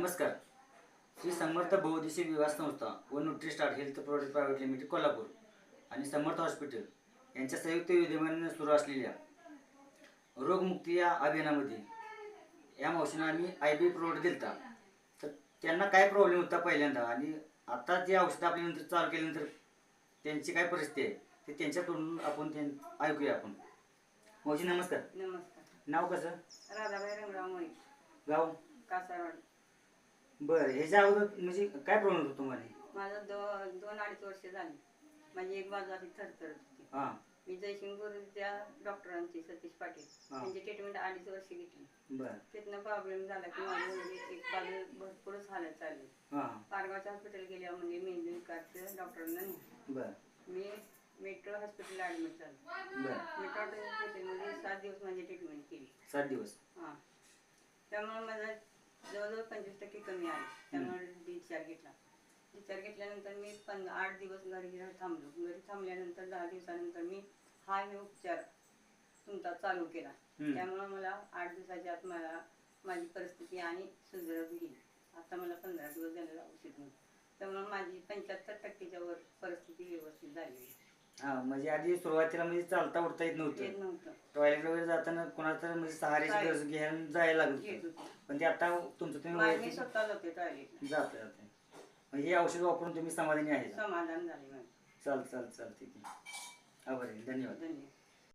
नमस्कार. श्री समर्थ बहुउद्देशीय विकास संस्था व Nutristar health product private limited Kolhapur आणि समर्थ हॉस्पिटल यांच्या संयुक्त विद्यमाने सुरू असलेल्या रोगमुक्ती या अभियानामध्ये या मावशींना आम्ही IB प्रोडक्ट दिलता. तर त्यांना काय प्रॉब्लेम होता पहिल्यांदा आणि आता जे औषध आपल्यानंतर चालू केल्यानंतर त्यांची काय परिस्थिती आहे ते त्यांच्याकडून आपण ऐकूया आपण. मावशी नमस्कार. नमस्कार. नाव कसं? राधाबाई रंगराव मोहित, गाव? कासारवाडी. बरं, ह्याच्या अगोदर म्हणजे काय प्रॉब्लेम होतो तुम्हाला? माझं 2-2.5 वर्ष झाली. माझी एक बाजू अशी थरथरत होती. हां मी जयसिंगपूरच्या डॉक्टरांची सतीश पाटील त्यांची ट्रीटमेंट 2.5 वर्ष घेतली. बरं. तिथनं प्रॉब्लेम झाला की माझी म्हणजे एक बाजू भरपूरच हालत चालली. हां पारगावच्या हॉस्पिटल गेल्यावर म्हणजे मेंदू विकारच्या डॉक्टरांना नेलं. बरं. मी मेट्रो हॉस्पिटलला ॲडमिट झालो. बरं. मेट्रो हॉस्पिटलमध्ये 7 दिवस माझी ट्रीटमेंट केली. 7 दिवस. हां, त्यामुळे माझा जवळजवळ 25% कमी आले. त्यामुळे डिस्चार्ज घेतला. डिस्चार्ज घेतल्यानंतर मी 8 दिवस घरी थांबलो. घरी थांबल्यानंतर 10 दिवसानंतर मी हा हे उपचार तुमचा चालू केला. त्यामुळे मला 8 दिवसाच्या आत मला माझी परिस्थिती आणि सुधारत गेली. आता मला 15 दिवस झालेलं औषध नाही. त्यामुळे माझी 75%च्या वर परिस्थिती व्यवस्थित झाली. हां, म्हणजे आधी सुरुवातीला म्हणजे चालता उठता येत नव्हतं. टॉयलेट वगैरे जाताना कोणाचं म्हणजे सहाऱ्याची गरज घ्यायला जायला लागत होतं. पण ते आता तुमचं तुम्ही स्वतः जाते टॉयलेट जाते. म्हणजे हे औषध वापरून तुम्ही समाधानी आहे? समाधान झाले. चाल ठीक आहे. आभारी, धन्यवाद.